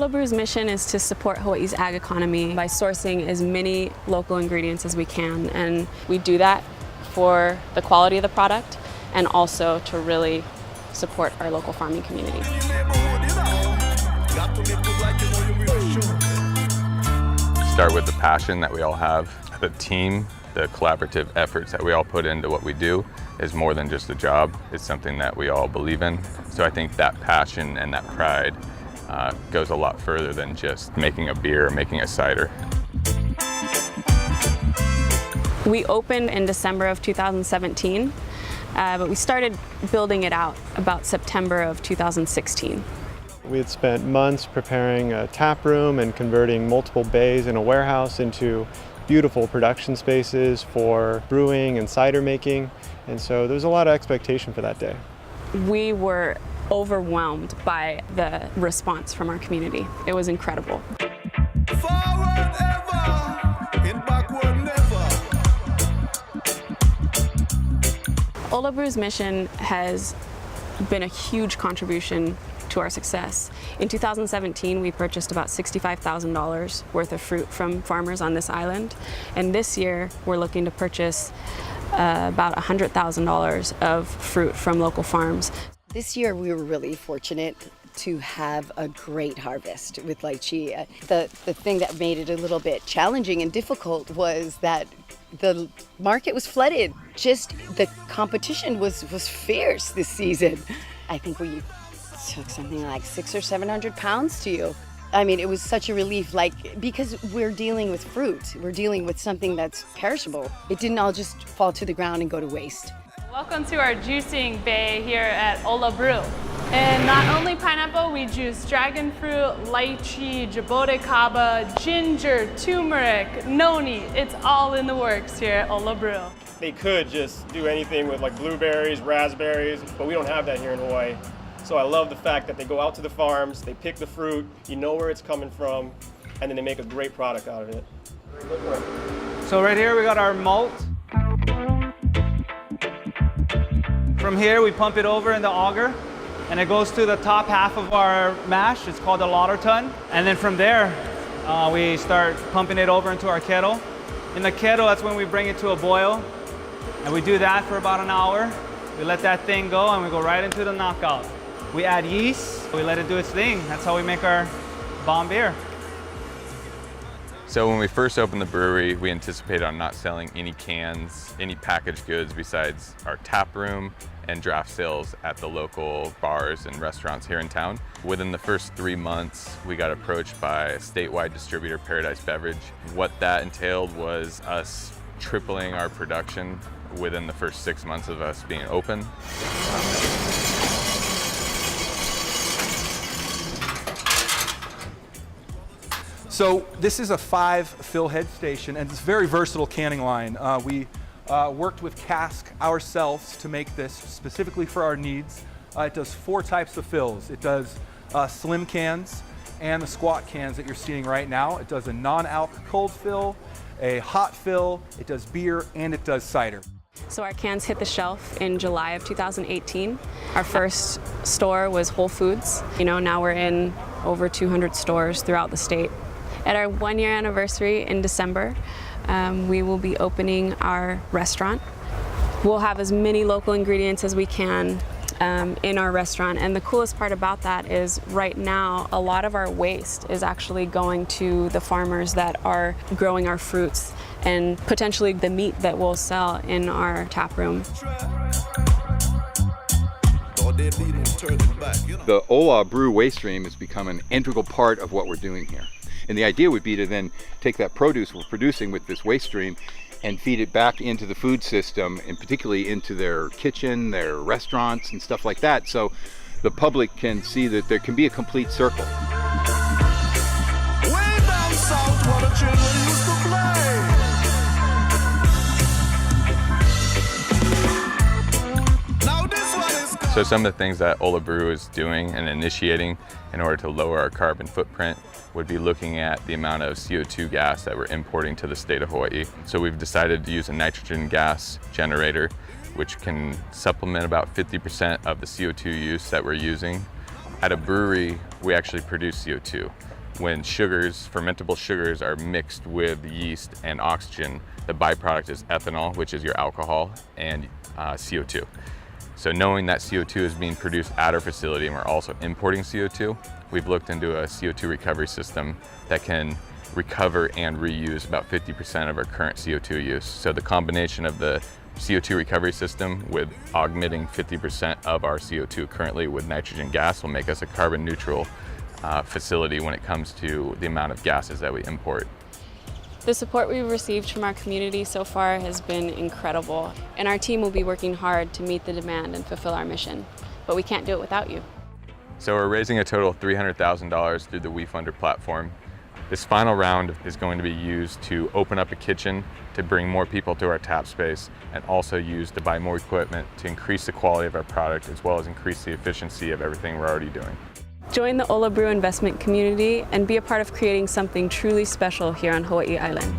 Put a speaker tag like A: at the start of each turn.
A: OLA Brew's mission is to support Hawaii's ag economy by sourcing as many local ingredients as we can, and we do that for the quality of the product and also to really support our local farming community.
B: Start with the passion that we all have. The team, the collaborative efforts that we all put into what we do is more than just a job. It's something that we all believe in. So I think that passion and that pride goes a lot further than just making a beer or making a cider.
A: We opened in December of 2017, but we started building it out about September of 2016.
C: We had spent months preparing a tap room and converting multiple bays in a warehouse into beautiful production spaces for brewing and cider making, and so there was a lot of expectation for that day.
A: We were overwhelmed by the response from our community. It was incredible.
D: Forward ever, in backward never.
A: OLA Brew's mission has been a huge contribution to our success. In 2017, we purchased about $65,000 worth of fruit from farmers on this island, and this year we're looking to purchase about $100,000 of fruit from local farms.
E: This year we were really fortunate to have a great harvest with lychee. The thing that made it a little bit challenging and difficult was that the market was flooded. Just the competition was fierce this season. I think we took something like 600 or 700 pounds to you. I mean, it was such a relief, because we're dealing with fruit. We're dealing with something that's perishable. It didn't all just fall to the ground and go to waste.
F: Welcome to our juicing bay here at OLA Brew. And not only pineapple, we juice dragon fruit, lychee, jabote kaba, ginger, turmeric, noni. It's all in the works here at OLA Brew.
G: They could just do anything with like blueberries, raspberries, but we don't have that here in Hawaii. So I love the fact that they go out to the farms, they pick the fruit, you know where it's coming from, and then they make a great product out of it.
H: So right here we got our malt. From here we pump it over in the auger, and it goes to the top half of our mash. It's called the lauter tun. And then from there, we start pumping it over into our kettle. In the kettle, that's when we bring it to a boil. And we do that for about an hour. We let that thing go and we go right into the knockout. We add yeast, we let it do its thing. That's how we make our bomb beer.
B: So when we first opened the brewery, we anticipated on not selling any cans, any packaged goods besides our tap room and draft sales at the local bars and restaurants here in town. Within the first 3 months, we got approached by a statewide distributor, Paradise Beverage. What that entailed was us tripling our production within the first 6 months of us being open.
I: So this is a 5 fill head station, and it's a very versatile canning line. We worked with cask ourselves to make this specifically for our needs. It does 4 types of fills. It does slim cans and the squat cans that you're seeing right now. It does a non-alc cold fill, a hot fill, it does beer, and it does cider.
A: So our cans hit the shelf in July of 2018. Our first store was Whole Foods. Now we're in over 200 stores throughout the state. At our 1-year anniversary in December, we will be opening our restaurant. We'll have as many local ingredients as we can in our restaurant, and the coolest part about that is right now a lot of our waste is actually going to the farmers that are growing our fruits and potentially the meat that we'll sell in our tap room.
J: The OLA Brew waste stream has become an integral part of what we're doing here. And the idea would be to then take that produce we're producing with this waste stream and feed it back into the food system, and particularly into their kitchen, their restaurants and stuff like that, so the public can see that there can be a complete circle.
D: Way down south where the children used to play.
B: So some of the things that OLA Brew is doing and initiating in order to lower our carbon footprint would be looking at the amount of CO2 gas that we're importing to the state of Hawaii. So we've decided to use a nitrogen gas generator, which can supplement about 50% of the CO2 use that we're using. At a brewery, we actually produce CO2. When sugars, fermentable sugars, are mixed with yeast and oxygen, the byproduct is ethanol, which is your alcohol, and CO2. So knowing that CO2 is being produced at our facility and we're also importing CO2, we've looked into a CO2 recovery system that can recover and reuse about 50% of our current CO2 use. So the combination of the CO2 recovery system with augmenting 50% of our CO2 currently with nitrogen gas will make us a carbon neutral facility when it comes to the amount of gases that we import.
A: The support we've received from our community so far has been incredible, and our team will be working hard to meet the demand and fulfill our mission. But we can't do it without you.
B: So we're raising a total of $300,000 through the Wefunder platform. This final round is going to be used to open up a kitchen, to bring more people to our tap space, and also used to buy more equipment to increase the quality of our product as well as increase the efficiency of everything we're already doing.
A: Join the OLA Brew investment community and be a part of creating something truly special here on Hawaii Island.